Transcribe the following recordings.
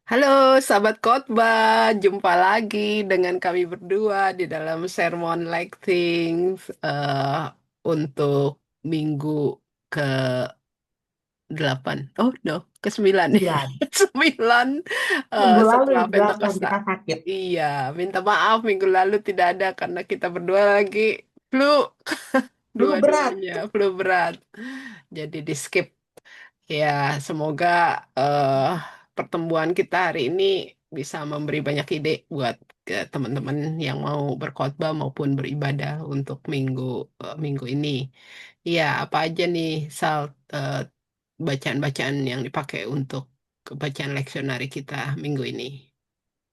Halo, sahabat khotbah, jumpa lagi dengan kami berdua di dalam Sermon Like Things untuk minggu ke-8. Oh no, ke-9 nih. 9. 9 Minggu lalu setelah yang 8 Pentakosta. kita sakit. Iya, minta maaf minggu lalu tidak ada karena kita berdua lagi flu, Dulu berat. dua-duanya flu berat. Jadi di skip. Ya, semoga eh, pertemuan kita hari ini bisa memberi banyak ide buat ke teman-teman yang mau berkhotbah maupun beribadah untuk minggu ini. Ya, apa aja nih eh, bacaan-bacaan yang dipakai untuk bacaan leksionari kita minggu ini?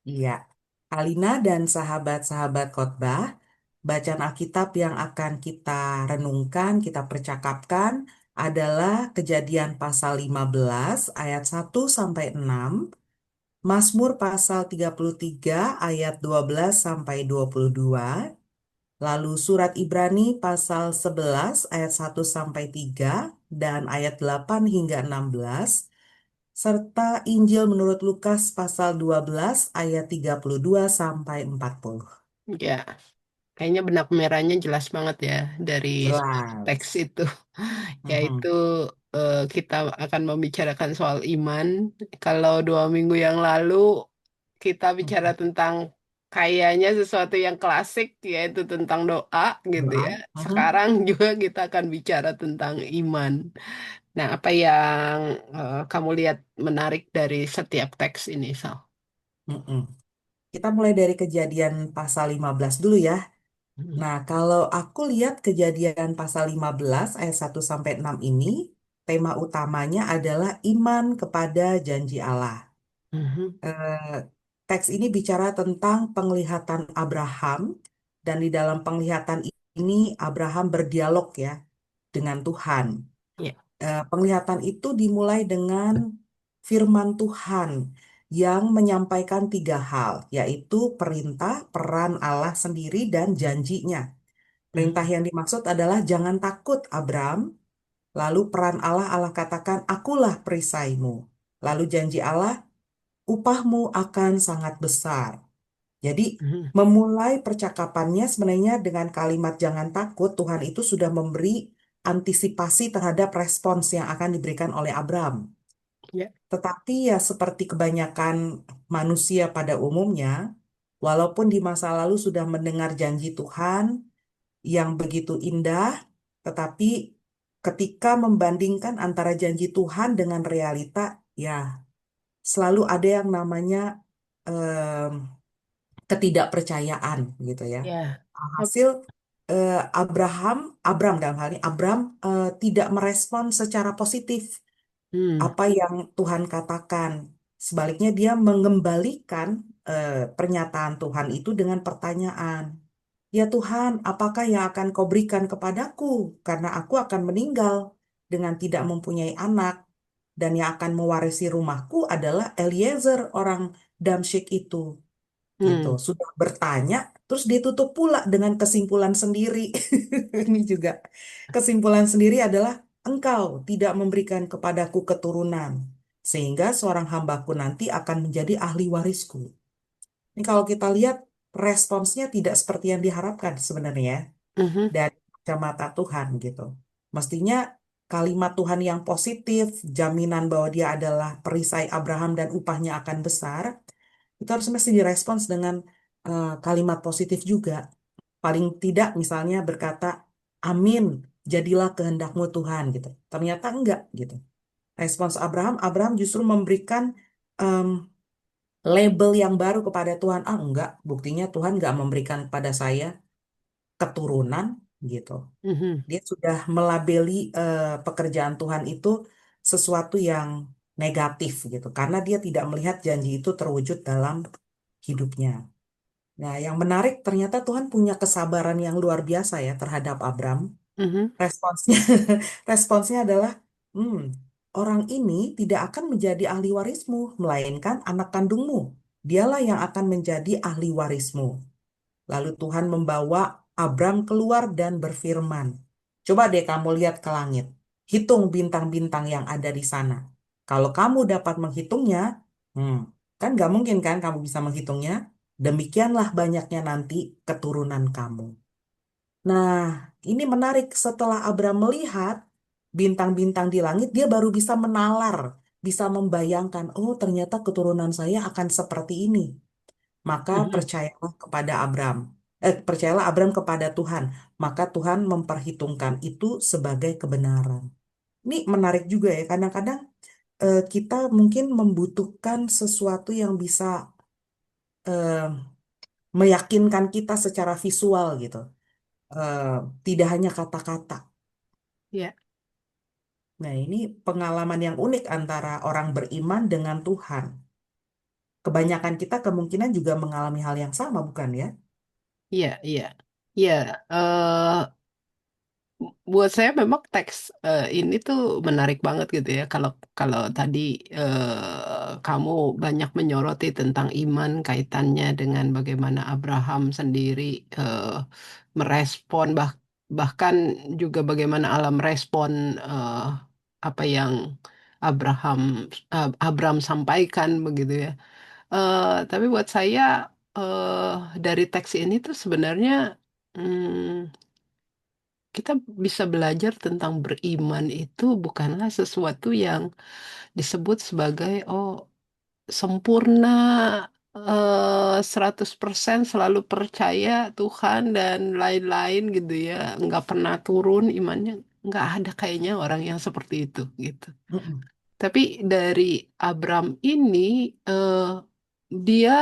Iya. Alina dan sahabat-sahabat khotbah, bacaan Alkitab yang akan kita renungkan, kita percakapkan adalah Kejadian pasal 15 ayat 1 sampai 6, Mazmur pasal 33 ayat 12 sampai 22, lalu surat Ibrani pasal 11 ayat 1 sampai 3 dan ayat 8 hingga 16, serta Injil menurut Lukas pasal 12 ayat 32 sampai 40. Ya, kayaknya benang merahnya jelas banget ya dari teks Jelas. itu. Yaitu Mhm, kita akan membicarakan soal iman. Kalau 2 minggu yang lalu kita bicara mhm. tentang kayaknya sesuatu yang klasik, yaitu tentang doa gitu ya. Doa. Mhm, Sekarang juga kita akan bicara tentang iman. Nah, apa yang kamu lihat menarik dari setiap teks ini, Sal? mhm. Kita mulai dari Kejadian pasal 15 dulu ya. Mhm. Nah, kalau aku lihat Kejadian pasal 15 ayat 1 sampai 6 ini, tema utamanya adalah iman kepada janji Allah. Mhm. Eh, Teks ini bicara tentang penglihatan Abraham, dan di dalam penglihatan ini Abraham berdialog ya dengan Tuhan. Ya. Penglihatan itu dimulai dengan firman Tuhan yang menyampaikan tiga hal, yaitu perintah, peran Allah sendiri, dan janjinya. Perintah Mhm. yang dimaksud adalah jangan takut Abram, lalu peran Allah, Allah katakan, akulah perisaimu. Lalu janji Allah, upahmu akan sangat besar. Jadi Mhm. memulai percakapannya sebenarnya dengan kalimat jangan takut, Tuhan itu sudah memberi antisipasi terhadap respons yang akan diberikan oleh Abraham. Ya. Tetapi ya seperti kebanyakan manusia pada umumnya, walaupun di masa lalu sudah mendengar janji Tuhan yang begitu indah, tetapi ketika membandingkan antara janji Tuhan dengan realita, ya selalu ada yang namanya ketidakpercayaan gitu ya. Ya. Hasil Abram dalam hal ini Abram tidak merespon secara positif Hmm. apa yang Tuhan katakan. Sebaliknya dia mengembalikan pernyataan Tuhan itu dengan pertanyaan. Ya Tuhan, apakah yang akan kau berikan kepadaku? Karena aku akan meninggal dengan tidak mempunyai anak. Dan yang akan mewarisi rumahku adalah Eliezer orang Damsyik itu gitu. Hmm. Sudah bertanya, terus ditutup pula dengan kesimpulan sendiri. Ini juga kesimpulan sendiri adalah engkau tidak memberikan kepadaku keturunan, sehingga seorang hambaku nanti akan menjadi ahli warisku. Ini kalau kita lihat responsnya tidak seperti yang diharapkan sebenarnya Mhm. dari kacamata Tuhan gitu. Mestinya kalimat Tuhan yang positif, jaminan bahwa dia adalah perisai Abraham dan upahnya akan besar, itu harus mesti direspons dengan kalimat positif juga. Paling tidak misalnya berkata, amin, jadilah kehendakmu Tuhan gitu. Ternyata enggak gitu. Respons Abraham, Abraham justru memberikan em, label yang baru kepada Tuhan. Ah enggak, buktinya Tuhan enggak memberikan kepada saya keturunan gitu. Mhm. Dia sudah melabeli pekerjaan Tuhan itu sesuatu yang negatif gitu. Karena dia tidak melihat janji itu terwujud dalam hidupnya. Nah, yang menarik ternyata Tuhan punya kesabaran yang luar biasa ya terhadap Abram. Mhm. Responsnya, responsnya adalah, hmm, orang ini tidak akan menjadi ahli warismu, melainkan anak kandungmu. Dialah yang akan menjadi ahli warismu. Lalu Tuhan membawa Abram keluar dan berfirman, coba deh kamu lihat ke langit, hitung bintang-bintang yang ada di sana. Kalau kamu dapat menghitungnya, hmm, Kan nggak mungkin kan kamu bisa menghitungnya. Demikianlah banyaknya nanti keturunan kamu. Nah, ini menarik. Setelah Abraham melihat bintang-bintang di langit, dia baru bisa menalar, bisa membayangkan, oh ternyata keturunan saya akan seperti ini. Maka Mhm. percayalah kepada Abraham. Percayalah Abraham kepada Tuhan. Maka Tuhan memperhitungkan itu sebagai kebenaran. Ini menarik juga ya. Kadang-kadang kita mungkin membutuhkan sesuatu yang bisa eh, meyakinkan kita secara visual gitu. Eh, Tidak hanya kata-kata. Ya, Nah, ini pengalaman yang unik antara orang beriman dengan Tuhan. Kebanyakan kita kemungkinan juga mengalami hal yang sama, bukan ya? iya, iya. Iya, buat saya memang teks ini tuh menarik banget gitu ya. Kalau kalau tadi kamu banyak menyoroti tentang iman kaitannya dengan bagaimana Abraham sendiri eh, merespon bahkan juga bagaimana Allah merespon eh, apa yang Abraham Abraham sampaikan begitu ya. Tapi buat saya eh, dari teks ini tuh sebenarnya kita bisa belajar tentang beriman itu bukanlah sesuatu yang disebut sebagai oh sempurna 100% selalu percaya Tuhan dan lain-lain gitu ya nggak pernah turun imannya nggak ada kayaknya orang yang seperti itu gitu. Mm-mm. Tapi dari Abram ini eh, dia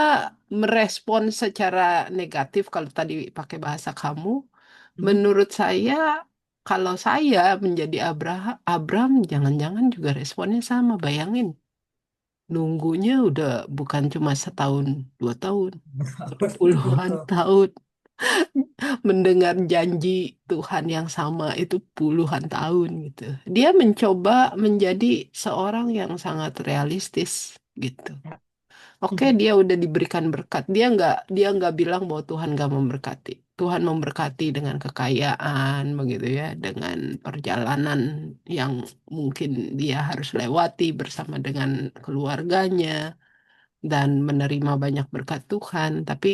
merespon secara negatif kalau tadi pakai bahasa kamu. Mhm. Menurut saya, kalau saya menjadi Abram, jangan-jangan juga responnya sama. Bayangin, nunggunya udah bukan cuma setahun, 2 tahun, tapi puluhan Betul. tahun. Mendengar janji Tuhan yang sama itu puluhan tahun gitu. Dia mencoba menjadi seorang yang sangat realistis gitu. Ya. Oke, dia udah diberikan berkat. Dia nggak bilang bahwa Tuhan nggak memberkati. Tuhan memberkati dengan kekayaan, begitu ya, dengan perjalanan yang mungkin dia harus lewati bersama dengan keluarganya dan menerima banyak berkat Tuhan. Tapi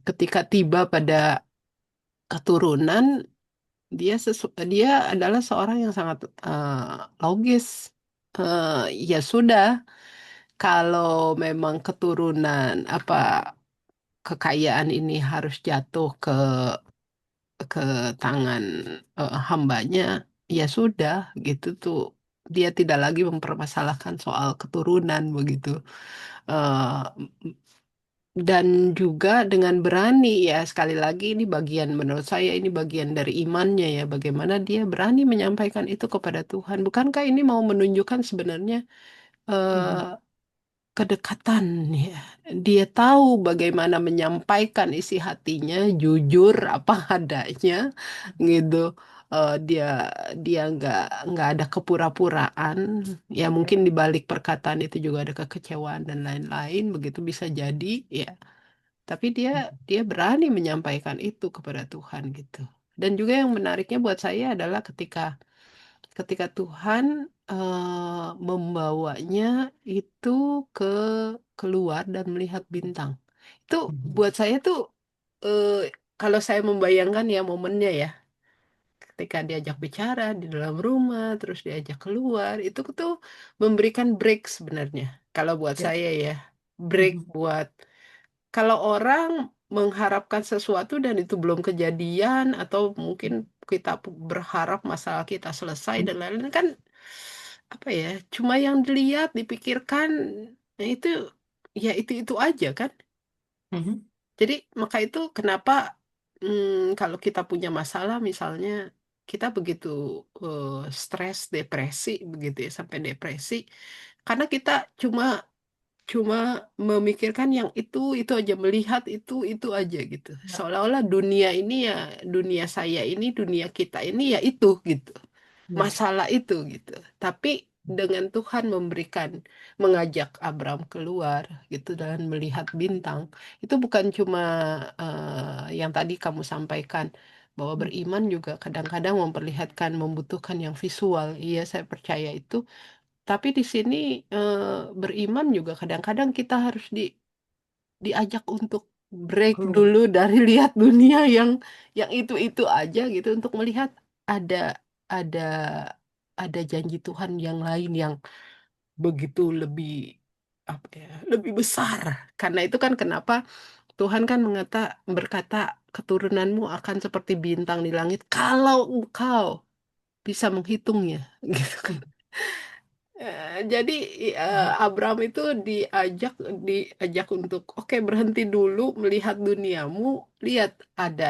ketika tiba pada keturunan, dia adalah seorang yang sangat logis. Ya sudah, kalau memang keturunan apa kekayaan ini harus jatuh ke tangan hambanya, ya sudah gitu tuh. Dia tidak lagi mempermasalahkan soal keturunan begitu. Eh, dan juga dengan berani ya sekali lagi ini bagian menurut saya ini bagian dari imannya ya bagaimana dia berani menyampaikan itu kepada Tuhan. Bukankah ini mau menunjukkan sebenarnya eh, Mhm. kedekatan ya. Dia tahu bagaimana menyampaikan isi hatinya, jujur apa adanya, gitu. Dia dia nggak ada kepura-puraan. Ya mungkin di balik perkataan itu juga ada kekecewaan dan lain-lain. Begitu bisa jadi, ya. Tapi dia dia berani menyampaikan itu kepada Tuhan gitu. Dan juga yang menariknya buat saya adalah ketika Tuhan membawanya itu ke keluar dan melihat bintang. Itu Mhm. buat saya tuh eh, kalau saya membayangkan ya momennya ya, ketika diajak bicara di dalam rumah, terus diajak keluar, itu tuh memberikan break sebenarnya. Kalau buat Ya. saya ya, break Mhm. buat kalau orang mengharapkan sesuatu dan itu belum kejadian atau mungkin kita berharap masalah kita selesai dan lain-lain kan apa ya cuma yang dilihat dipikirkan nah itu ya itu aja kan Mhm. jadi maka itu kenapa kalau kita punya masalah misalnya kita begitu eh, stres depresi begitu ya sampai depresi karena kita cuma cuma memikirkan yang itu aja melihat itu aja gitu Ya. seolah-olah dunia ini ya dunia saya ini dunia kita ini ya itu gitu Ya. masalah itu gitu tapi dengan Tuhan mengajak Abram keluar gitu dan melihat bintang itu bukan cuma yang tadi kamu sampaikan bahwa Mhm. beriman juga kadang-kadang memperlihatkan membutuhkan yang visual iya saya percaya itu tapi di sini beriman juga kadang-kadang kita harus diajak untuk break keluar. dulu dari lihat dunia yang itu-itu aja gitu untuk melihat ada ada ada janji Tuhan yang lain yang begitu lebih apa ya, lebih besar. Karena itu kan kenapa Tuhan kan berkata keturunanmu akan seperti bintang di langit kalau engkau bisa menghitungnya gitu kan. Jadi Mhm. Abraham itu diajak diajak untuk oke berhenti dulu melihat duniamu, lihat ada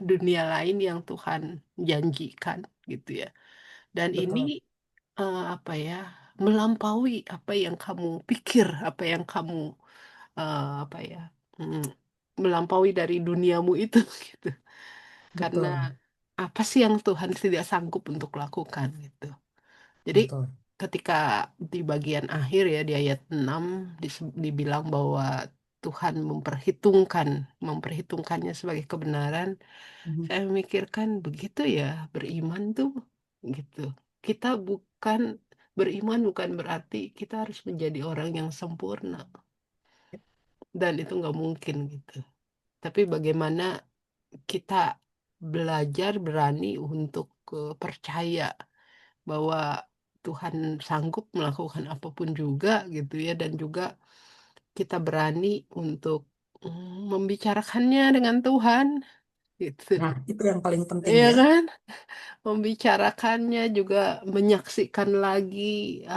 dunia lain yang Tuhan janjikan gitu ya. Dan ini Betul, apa ya, melampaui apa yang kamu pikir, apa yang kamu apa ya, mm, melampaui dari duniamu itu gitu. Karena betul, apa sih yang Tuhan tidak sanggup untuk lakukan gitu. Jadi betul. ketika di bagian akhir ya di ayat 6 dibilang bahwa Tuhan memperhitungkannya sebagai kebenaran, Mhm. saya memikirkan begitu ya beriman tuh gitu. Kita bukan beriman bukan berarti kita harus menjadi orang yang sempurna dan itu nggak mungkin gitu. Tapi bagaimana kita belajar berani untuk percaya bahwa Tuhan sanggup melakukan apapun juga gitu ya dan juga kita berani untuk membicarakannya dengan Tuhan gitu. Nah, itu yang paling penting Iya ya. kan? Membicarakannya juga menyaksikan lagi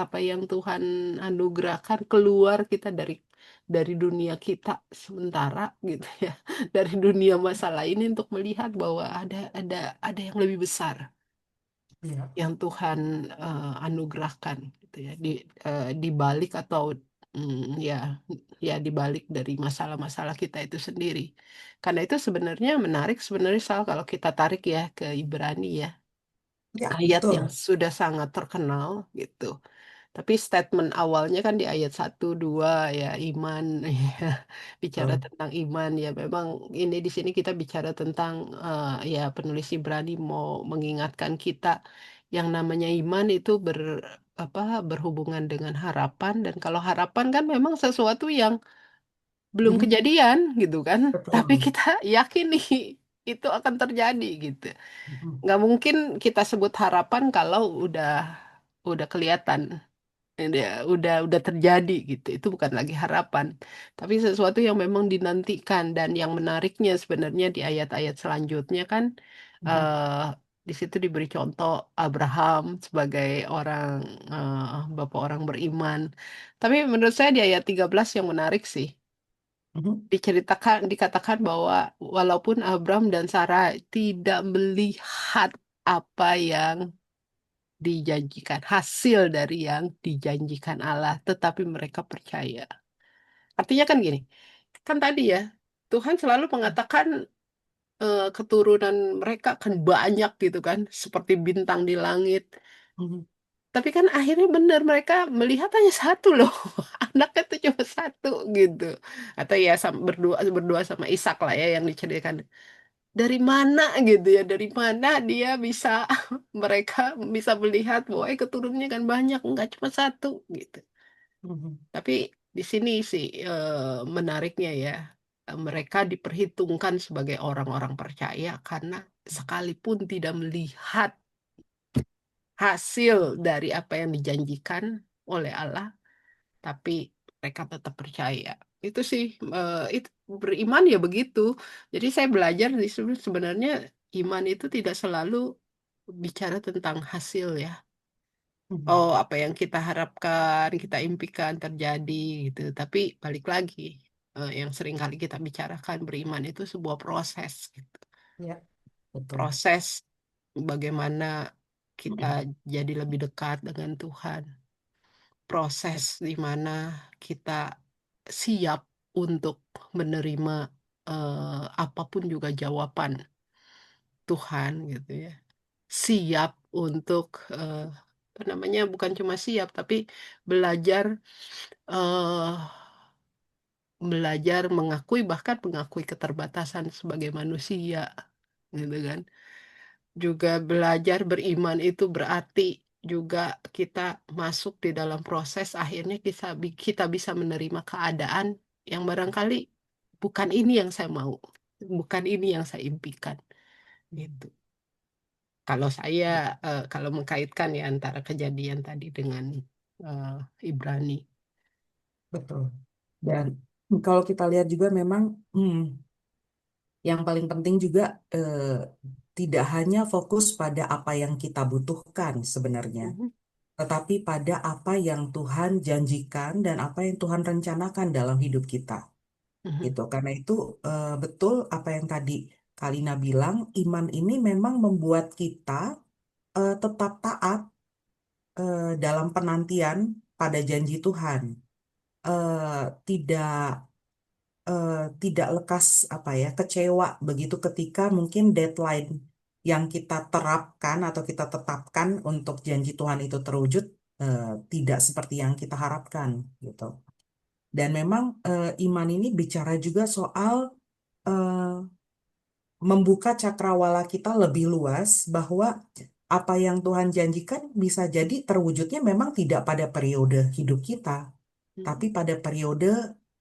apa yang Tuhan anugerahkan keluar kita dari dunia kita sementara gitu ya. Dari dunia masalah ini untuk melihat bahwa ada yang lebih besar Iya, yang Tuhan anugerahkan gitu ya di balik atau ya ya di balik dari masalah-masalah kita itu sendiri. Karena itu sebenarnya menarik sebenarnya Sal kalau kita tarik ya ke Ibrani ya, ya, ayat yang betul, sudah sangat terkenal gitu. Tapi statement awalnya kan di ayat 1, 2 ya iman ya bicara betul. tentang iman ya memang ini di sini kita bicara tentang ya penulis Ibrani mau mengingatkan kita yang namanya iman itu apa berhubungan dengan harapan dan kalau harapan kan memang sesuatu yang belum Mhm. kejadian gitu kan tapi Betul. kita yakin nih itu akan terjadi gitu. Mhm. Nggak mungkin kita sebut harapan kalau udah kelihatan udah terjadi gitu. Itu bukan lagi harapan, tapi sesuatu yang memang dinantikan dan yang menariknya sebenarnya di ayat-ayat selanjutnya kan Mhm. eh di situ diberi contoh Abraham sebagai bapak orang beriman. Tapi menurut saya di ayat 13 yang menarik sih Mhm. dikatakan bahwa walaupun Abraham dan Sarah tidak melihat apa yang dijanjikan, hasil dari yang dijanjikan Allah, tetapi mereka percaya. Artinya kan gini, kan tadi ya, Tuhan selalu mengatakan keturunan mereka akan banyak gitu kan, seperti bintang di langit. Mhm. Tapi kan akhirnya benar mereka melihat hanya satu loh, anaknya tuh cuma satu gitu. Atau ya berdua berdua sama Ishak lah ya yang diceritakan. Dari mana gitu ya, dari mana dia bisa mereka bisa melihat bahwa keturunannya kan banyak, nggak cuma satu gitu. Mhm. Tapi di sini sih menariknya ya, mereka diperhitungkan sebagai orang-orang percaya karena sekalipun tidak melihat hasil dari apa yang dijanjikan oleh Allah, tapi mereka tetap percaya. Itu sih, itu beriman ya begitu. Jadi saya belajar di sebenarnya iman itu tidak selalu bicara tentang hasil ya. Mhm. Oh, apa yang kita harapkan, kita impikan terjadi gitu. Tapi balik lagi, yang sering kali kita bicarakan beriman itu sebuah proses gitu. Ya, betul. Proses bagaimana kita jadi lebih dekat dengan Tuhan. Proses di mana kita siap untuk menerima apapun juga jawaban Tuhan gitu ya. Siap untuk apa namanya bukan cuma siap tapi belajar eh, belajar mengakui bahkan mengakui keterbatasan sebagai manusia gitu kan. Juga belajar beriman itu berarti juga kita masuk di dalam proses, akhirnya kita bisa menerima keadaan yang barangkali bukan ini yang saya mau, bukan ini yang saya impikan. Gitu. Kalau saya kalau mengkaitkan ya antara kejadian tadi dengan eh, Ibrani. Betul. Dan kalau kita lihat juga memang yang paling penting juga tidak hanya fokus pada apa yang kita butuhkan sebenarnya, Mhm, tetapi pada apa yang Tuhan janjikan dan apa yang Tuhan rencanakan dalam hidup kita. mhm, Gitu. Karena itu betul apa yang tadi Kalina bilang, iman ini memang membuat kita tetap taat dalam penantian pada janji Tuhan. Tidak eh, tidak lekas apa ya kecewa begitu ketika mungkin deadline yang kita terapkan atau kita tetapkan untuk janji Tuhan itu terwujud eh, tidak seperti yang kita harapkan gitu. Dan memang iman ini bicara juga soal eh, membuka cakrawala kita lebih luas bahwa apa yang Tuhan janjikan bisa jadi terwujudnya memang tidak pada periode hidup kita, tapi mhm, pada periode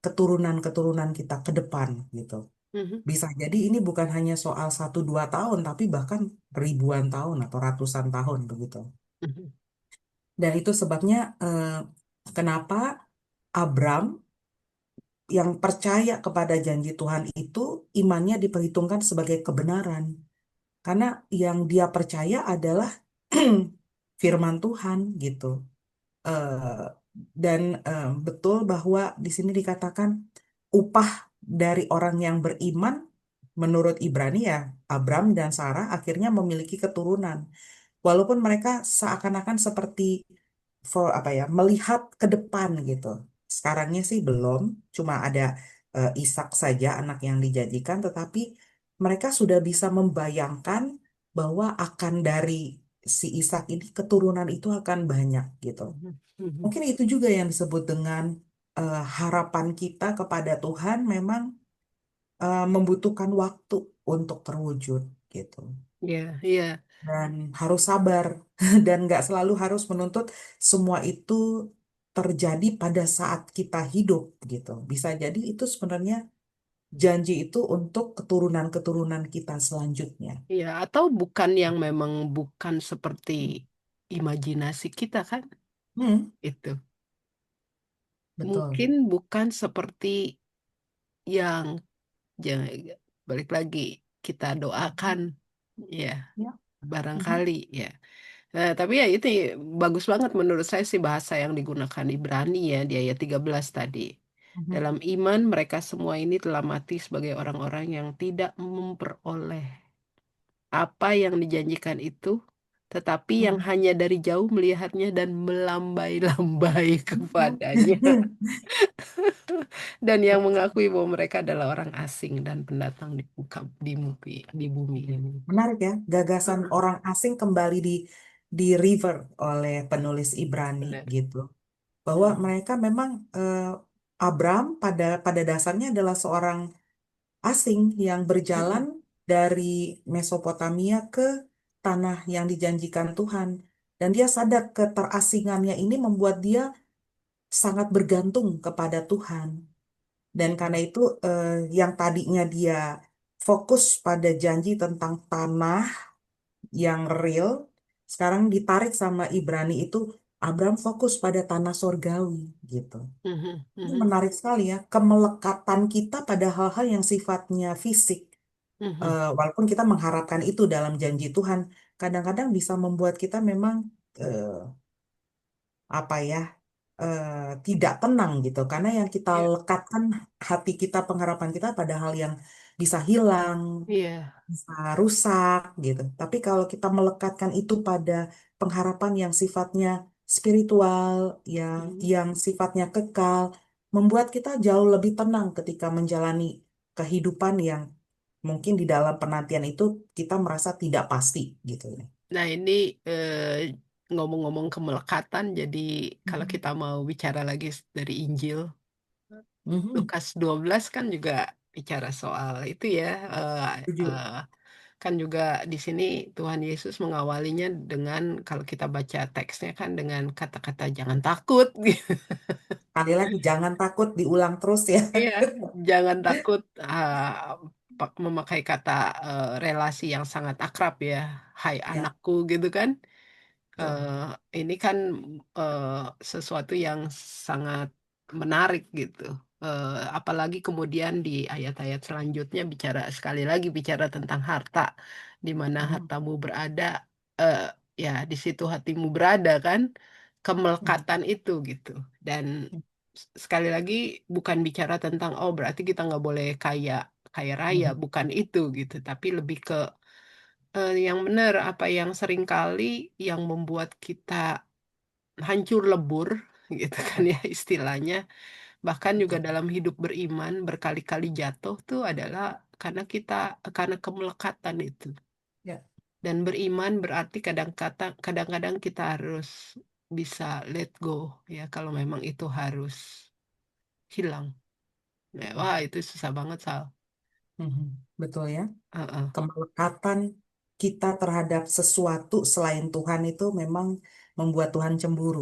keturunan-keturunan kita ke depan gitu. mhm, Bisa jadi ini bukan hanya soal 1 2 tahun, tapi bahkan ribuan tahun atau ratusan tahun begitu. mhm, Dan itu sebabnya kenapa Abram yang percaya kepada janji Tuhan itu imannya diperhitungkan sebagai kebenaran. Karena yang dia percaya adalah firman Tuhan gitu. Eh, dan betul bahwa di sini dikatakan upah dari orang yang beriman menurut Ibrani ya Abram dan Sarah akhirnya memiliki keturunan. Walaupun mereka seakan-akan seperti apa ya melihat ke depan gitu. Sekarangnya sih belum, cuma ada Ishak saja anak yang dijanjikan, tetapi mereka sudah bisa membayangkan bahwa akan dari si Ishak ini keturunan itu akan banyak gitu. mhm, mhm. Mungkin itu juga yang disebut dengan harapan kita kepada Tuhan memang membutuhkan waktu untuk terwujud gitu. Iya, iya, Dan harus sabar dan nggak selalu harus menuntut semua itu terjadi pada saat kita hidup gitu. Bisa jadi itu sebenarnya janji itu untuk keturunan-keturunan kita selanjutnya. iya. Atau bukan yang memang bukan seperti imajinasi kita kan? Hmm, Itu betul. mungkin bukan seperti yang jangan balik lagi kita doakan, ya Ya. Mhm. barangkali ya. Tapi ya itu bagus banget menurut saya sih bahasa yang digunakan Ibrani ya di ayat 13 tadi. Mhm. Dalam iman mereka semua ini telah mati sebagai orang-orang yang tidak memperoleh apa yang dijanjikan itu, tetapi yang Mhm. hanya dari jauh melihatnya dan melambai-lambai kepadanya. Dan yang mengakui bahwa mereka adalah orang asing dan pendatang di bumi ini. Menarik ya, gagasan Heeh, orang asing kembali di river oleh penulis Ibrani benar. gitu. Bahwa Mm, mereka memang Abram pada dasarnya adalah seorang asing yang berjalan mm, dari Mesopotamia ke tanah yang dijanjikan Tuhan. Dan dia sadar keterasingannya ini membuat dia sangat bergantung kepada Tuhan. Dan karena mm, itu yang tadinya dia fokus pada janji tentang tanah yang real, sekarang ditarik sama Ibrani itu Abraham fokus pada tanah sorgawi gitu. mhm, Ini mhm, menarik sekali ya, kemelekatan kita pada hal-hal yang sifatnya fisik. mhm. Walaupun kita mengharapkan itu dalam janji Tuhan, kadang-kadang bisa membuat kita memang eh, apa ya, eh, tidak tenang gitu. Karena yang kita Iya, lekatkan hati kita, pengharapan kita pada hal yang bisa hilang, iya. bisa rusak gitu. Tapi kalau kita melekatkan itu pada pengharapan yang sifatnya spiritual, ya, Mhm. yang sifatnya kekal, membuat kita jauh lebih tenang ketika menjalani kehidupan yang mungkin di dalam penantian itu kita merasa tidak pasti gitu ya. Nah, ini ngomong-ngomong kemelekatan, jadi kalau Mhm. kita mau bicara lagi dari Injil, Mhm. Lukas 12 kan juga bicara soal itu ya, eh, Setuju. kan juga di sini Tuhan Yesus mengawalinya dengan kalau kita baca teksnya kan dengan kata-kata jangan takut. Sekali lagi, jangan takut, diulang terus ya. Iya, jangan takut memakai kata relasi yang sangat akrab ya, hai Ya, anakku gitu kan. betul. Ini kan eh, sesuatu yang sangat menarik gitu. Apalagi kemudian di ayat-ayat selanjutnya bicara sekali lagi bicara tentang harta, di mana Mhm, hartamu berada, eh, ya di situ hatimu berada kan, mhm, kemelekatan itu gitu. Dan sekali lagi bukan bicara tentang oh berarti kita nggak boleh kaya kaya raya, mhm, bukan itu gitu, tapi lebih ke yang benar apa yang seringkali yang membuat kita hancur lebur gitu kan ya, ya istilahnya, bahkan juga betul. dalam hidup beriman berkali-kali jatuh tuh adalah karena karena kemelekatan itu. Ya, Dan beriman berarti kadang-kadang kita harus bisa let go ya kalau memang itu harus hilang. Ya, wah itu susah banget Sal. mhm, betul ya. Heeh. Kemelekatan kita terhadap sesuatu selain Tuhan itu memang membuat Tuhan cemburu.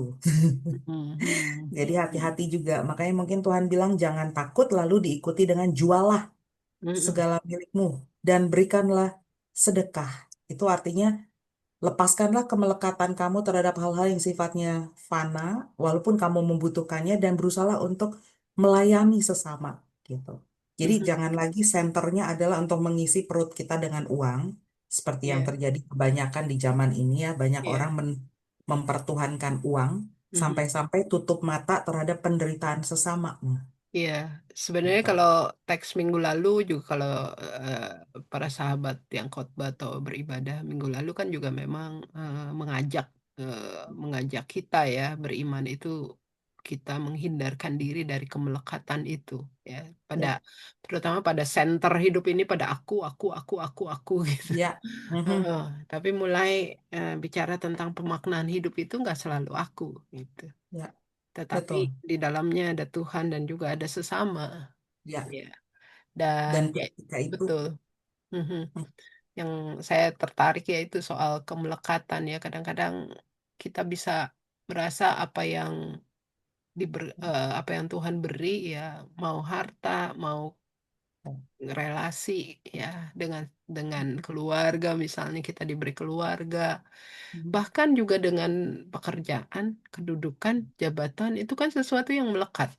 Mhm. Jadi hati-hati juga. Makanya mungkin Tuhan bilang jangan takut lalu diikuti dengan jualah Mhm. segala milikmu dan berikanlah sedekah. Itu artinya lepaskanlah kemelekatan kamu terhadap hal-hal yang sifatnya fana, walaupun kamu membutuhkannya dan berusaha untuk melayani sesama gitu. Jadi Mhm. jangan lagi senternya adalah untuk mengisi perut kita dengan uang, seperti yang Iya, terjadi kebanyakan di zaman ini ya, banyak orang iya. mempertuhankan uang Mhm. sampai-sampai tutup mata terhadap penderitaan sesama. Iya, sebenarnya Gitu. kalau teks minggu lalu juga kalau eh, para sahabat yang khotbah atau beribadah minggu lalu kan juga memang eh, mengajak kita ya beriman itu kita menghindarkan diri dari kemelekatan itu ya pada Ya, terutama pada center hidup ini pada aku gitu. ya, Heeh, mhm, tapi mulai bicara tentang pemaknaan hidup itu nggak selalu aku gitu. ya, Tetapi betul. di dalamnya ada Tuhan dan juga ada sesama. Ya, Ya, dan dan ya ketika itu, betul. Mhm. hmm, Yang saya tertarik yaitu soal kemelekatan ya. Kadang-kadang kita bisa merasa apa yang Tuhan beri ya, mau harta, mau relasi ya dengan keluarga misalnya kita diberi keluarga, hmm, bahkan juga dengan pekerjaan, kedudukan, jabatan itu kan sesuatu yang melekat.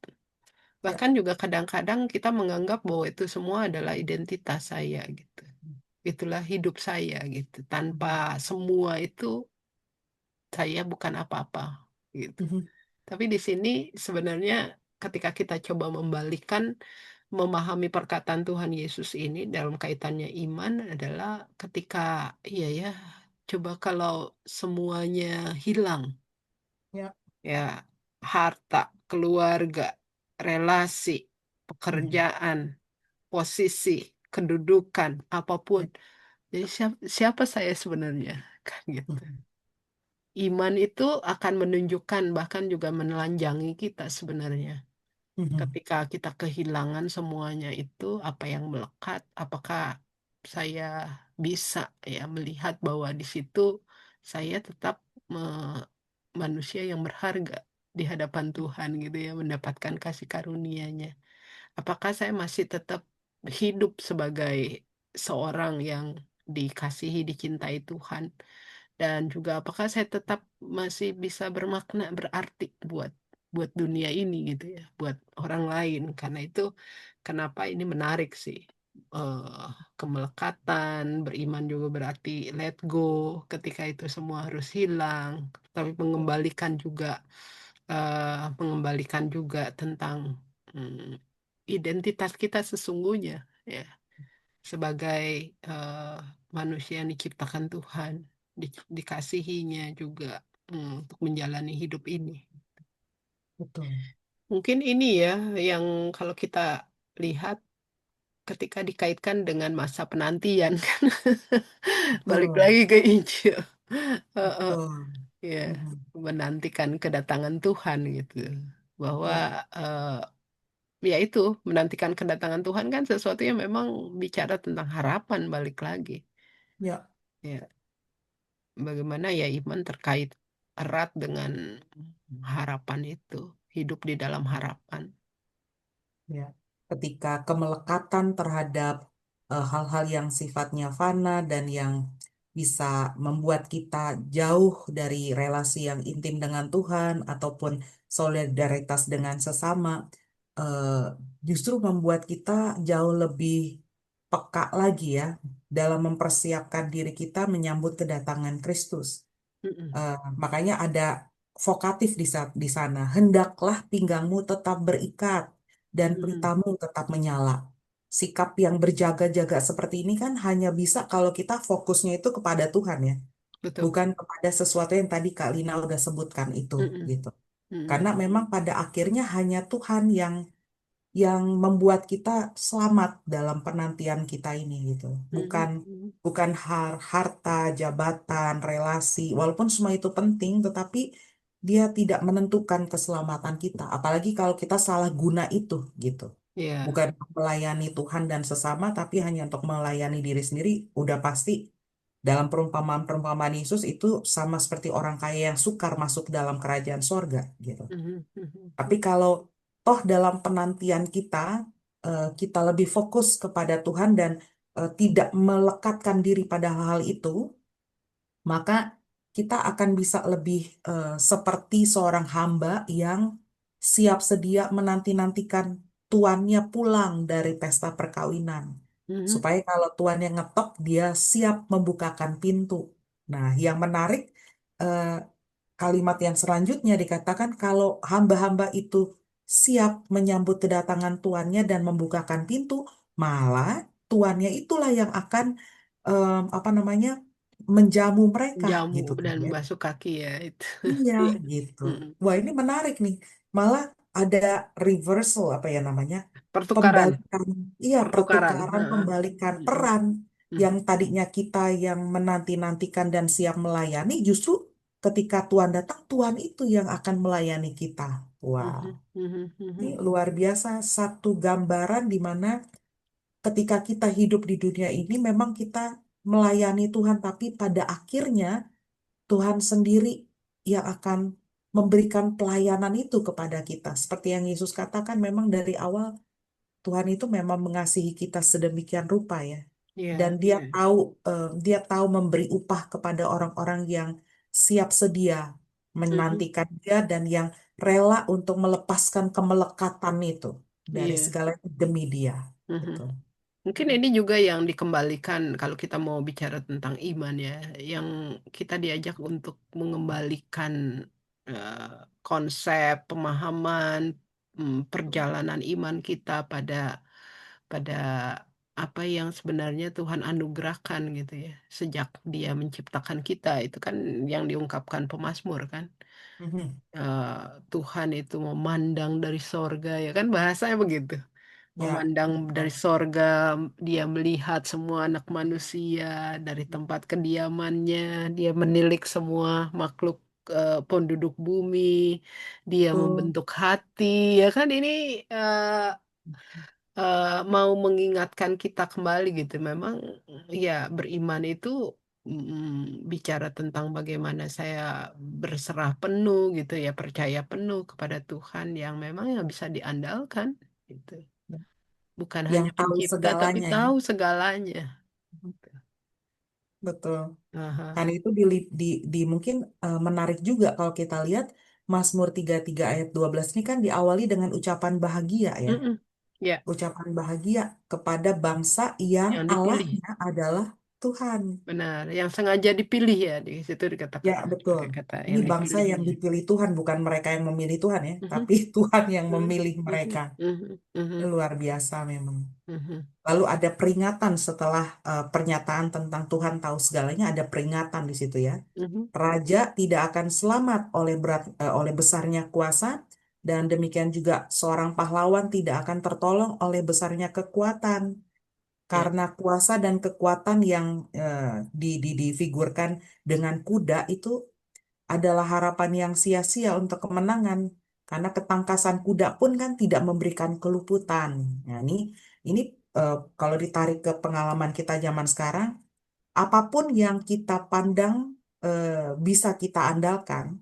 ya, Bahkan juga kadang-kadang kita menganggap bahwa itu semua adalah identitas saya gitu. Itulah hidup saya gitu. Tanpa mhm, semua itu saya bukan apa-apa gitu. mhm, Tapi di sini sebenarnya ketika kita coba membalikkan memahami perkataan Tuhan Yesus ini dalam kaitannya iman adalah ketika iya ya coba kalau semuanya hilang ya, ya harta, keluarga, relasi, mhm, pekerjaan, posisi, kedudukan, apapun. ya, Jadi siapa saya sebenarnya? Kan gitu. mhm, Iman itu akan menunjukkan bahkan juga menelanjangi kita sebenarnya. mhm, Ketika kita kehilangan semuanya itu, apa yang melekat, apakah saya bisa ya melihat bahwa di situ saya tetap manusia yang berharga di hadapan Tuhan gitu ya, mendapatkan kasih karunia-Nya. Apakah saya masih tetap hidup sebagai seorang yang dikasihi, dicintai Tuhan? Dan juga apakah saya tetap masih bisa bermakna, berarti buat buat dunia ini gitu ya, buat orang lain. Karena itu kenapa ini menarik sih. Eh, Kemelekatan, beriman juga berarti let go ketika itu semua harus hilang, tapi mengembalikan juga tentang mm, identitas kita sesungguhnya ya sebagai eh, manusia yang diciptakan Tuhan, dikasihinya juga untuk menjalani hidup ini. betul, Mungkin ini ya yang kalau kita lihat ketika dikaitkan dengan masa penantian, balik betul, lagi ke Injil. Heeh, betul, ya, mhm, menantikan kedatangan Tuhan gitu. Bahwa ya, eh, ya itu menantikan kedatangan Tuhan kan sesuatu yang memang bicara tentang harapan balik lagi. Ya, Ya, bagaimana ya iman terkait erat dengan harapan itu, hidup di dalam harapan. ya. Ketika kemelekatan terhadap hal-hal yang sifatnya fana dan yang bisa membuat kita jauh dari relasi yang intim dengan Tuhan ataupun solidaritas dengan sesama, eh, justru membuat kita jauh lebih peka lagi ya dalam mempersiapkan diri kita menyambut kedatangan Kristus. Mm-mm. Eh, Makanya ada vokatif di sana. Hendaklah pinggangmu tetap berikat dan Mm-mm. pelitamu tetap menyala. Sikap yang berjaga-jaga seperti ini kan hanya bisa kalau kita fokusnya itu kepada Tuhan ya, Betul. bukan kepada sesuatu yang tadi Kak Lina udah sebutkan itu Mm-mm. gitu. Mm-mm. Karena memang pada akhirnya hanya Tuhan yang membuat kita selamat dalam penantian kita ini gitu. Mhm, Bukan mhm. bukan harta, jabatan, relasi, walaupun semua itu penting, tetapi dia tidak menentukan keselamatan kita. Apalagi kalau kita salah guna itu gitu. Iya. Bukan untuk melayani Tuhan dan sesama, tapi hanya untuk melayani diri sendiri. Udah pasti dalam perumpamaan-perumpamaan Yesus itu sama seperti orang kaya yang sukar masuk dalam kerajaan sorga gitu. Mhm, mhm, Tapi mhm. kalau toh dalam penantian kita, kita lebih fokus kepada Tuhan dan tidak melekatkan diri pada hal-hal itu, maka kita akan bisa lebih seperti seorang hamba yang siap sedia menanti-nantikan tuannya pulang dari pesta perkawinan. Mhm. Supaya kalau tuannya ngetok, dia siap membukakan pintu. Nah, yang menarik, eh, kalimat yang selanjutnya dikatakan kalau hamba-hamba itu siap menyambut kedatangan tuannya dan membukakan pintu, malah tuannya itulah yang akan apa namanya menjamu mereka Jamu gitu kan dan ya. basuh kaki ya itu. Iya Iya. gitu. Mhm. Wah, ini menarik nih. Malah ada reversal apa ya namanya? Pertukaran, Pembalikan, iya pertukaran. pertukaran, Heeh. pembalikan Mhm, peran yang mhm, tadinya kita yang menanti-nantikan dan siap melayani, justru ketika Tuhan datang, Tuhan itu yang akan melayani kita. Wah, mhm, mhm, ini mhm. luar biasa satu gambaran di mana ketika kita hidup di dunia ini memang kita melayani Tuhan, tapi pada akhirnya Tuhan sendiri yang akan memberikan pelayanan itu kepada kita. Seperti yang Yesus katakan, memang dari awal Tuhan itu memang mengasihi kita sedemikian rupa ya. Dan Iya, dia iya. tahu dia tahu memberi upah kepada orang-orang yang siap sedia Mhm. menantikan dia dan yang rela untuk melepaskan kemelekatan itu dari Iya. segala demi dia. Mhm. Gitu. Mungkin ini juga yang dikembalikan kalau kita mau bicara tentang iman ya, yang kita diajak untuk mengembalikan eh, konsep, pemahaman, perjalanan iman kita pada pada apa yang sebenarnya Tuhan anugerahkan gitu ya, sejak Dia menciptakan kita itu kan yang diungkapkan pemazmur kan. Mhm. Eh, Tuhan itu memandang dari sorga ya kan bahasanya begitu, Ya, memandang dari betul. sorga, dia melihat semua anak manusia dari tempat kediamannya, dia menilik semua makhluk penduduk bumi, dia Betul. membentuk hati, ya kan ini mau mengingatkan kita kembali gitu. Memang ya beriman itu bicara tentang bagaimana saya berserah penuh gitu ya, percaya penuh kepada Tuhan yang memang ya bisa diandalkan gitu. Bukan hanya Yang tahu pencipta tapi segalanya ya. tahu segalanya. Betul. Aha. Karena itu mungkin menarik juga kalau kita lihat Mazmur 33 ayat 12 ini kan diawali dengan ucapan bahagia ya. Mm-mm. Ya, Ucapan bahagia kepada bangsa yang yang dipilih. Allahnya adalah Tuhan. Benar, yang sengaja dipilih ya di situ Ya, dikatakan betul. pakai kata Ini yang bangsa dipilih. yang dipilih Tuhan, bukan mereka yang memilih Tuhan ya, Mhm, tapi Tuhan yang mhm, memilih mereka. mhm, mhm, Ini mhm, luar biasa memang. mhm, Lalu ada peringatan setelah pernyataan tentang Tuhan tahu segalanya, ada peringatan di situ ya. mhm. Raja tidak akan selamat oleh besarnya kuasa dan demikian juga seorang pahlawan tidak akan tertolong oleh besarnya kekuatan Ya. karena kuasa dan kekuatan yang difigurkan dengan kuda itu adalah harapan yang sia-sia untuk kemenangan karena ketangkasan kuda pun kan tidak memberikan keluputan. Nah, ini kalau ditarik ke pengalaman kita zaman sekarang apapun yang kita pandang bisa kita andalkan,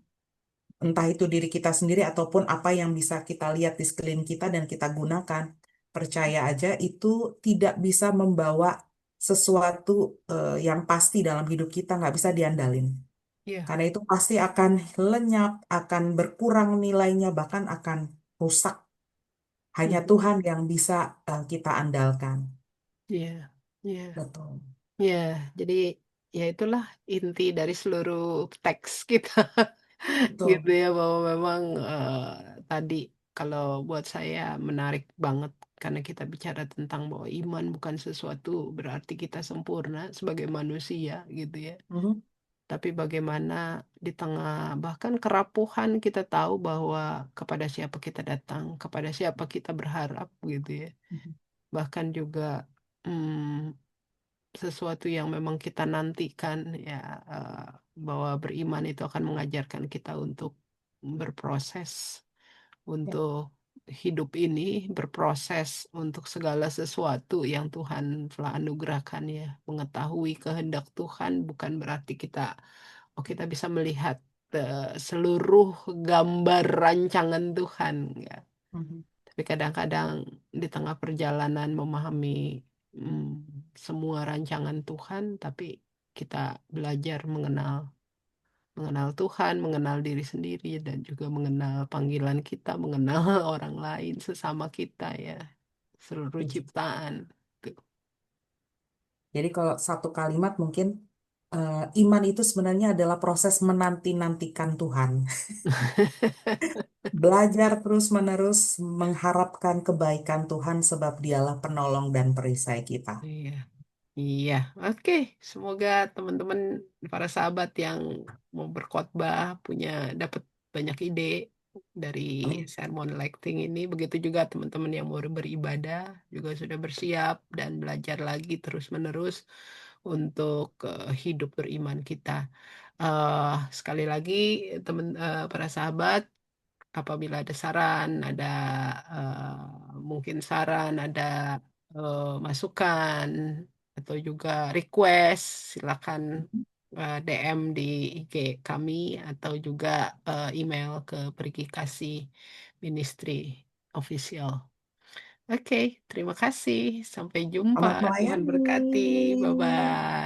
entah itu diri kita sendiri ataupun apa yang bisa kita lihat di sekeliling kita dan kita gunakan, percaya aja itu tidak bisa membawa sesuatu yang pasti dalam hidup kita, nggak bisa diandalin. Iya. Karena itu pasti akan lenyap, akan berkurang nilainya, bahkan akan rusak. Hanya Mhm. Tuhan yang bisa kita andalkan. Iya. Iya. Betul. Iya. Jadi ya itulah inti dari seluruh teks kita. Gitu Betul. ya, bahwa memang tadi kalau buat saya menarik banget karena kita bicara tentang bahwa iman bukan sesuatu berarti kita sempurna sebagai manusia gitu ya. Mhm. Tapi bagaimana di tengah bahkan kerapuhan kita tahu bahwa kepada siapa kita datang, kepada siapa kita berharap gitu ya. Mhm. Bahkan juga sesuatu yang memang kita nantikan ya, eh, bahwa beriman itu akan mengajarkan kita untuk berproses Ya. untuk hidup ini, berproses untuk segala sesuatu yang Tuhan telah anugerahkan ya. Mengetahui kehendak Tuhan bukan berarti kita bisa melihat seluruh gambar rancangan Tuhan ya. Mhm. Tapi kadang-kadang di tengah perjalanan memahami semua rancangan Tuhan, tapi kita belajar mengenal mengenal Tuhan, mengenal diri sendiri, dan juga mengenal panggilan kita, mengenal orang lain, sesama kita ya, seluruh Setuju. ciptaan. Tuh. Jadi kalau satu kalimat mungkin iman itu sebenarnya adalah proses menanti-nantikan Tuhan. Belajar terus-menerus mengharapkan kebaikan Tuhan sebab Dialah penolong dan perisai kita. Iya. Iya, oke. Semoga teman-teman para sahabat yang mau berkhotbah punya dapat banyak ide dari Amin. sermon lighting ini. Begitu juga teman-teman yang mau beribadah juga sudah bersiap dan belajar lagi terus-menerus untuk hidup beriman kita. Sekali lagi, para sahabat, apabila ada saran, ada mungkin saran, ada masukan atau juga request, silakan DM di IG kami atau juga email ke Pergi Kasih Ministry Official. Oke, terima kasih. Sampai jumpa. Selamat Tuhan melayani. berkati. Bye bye.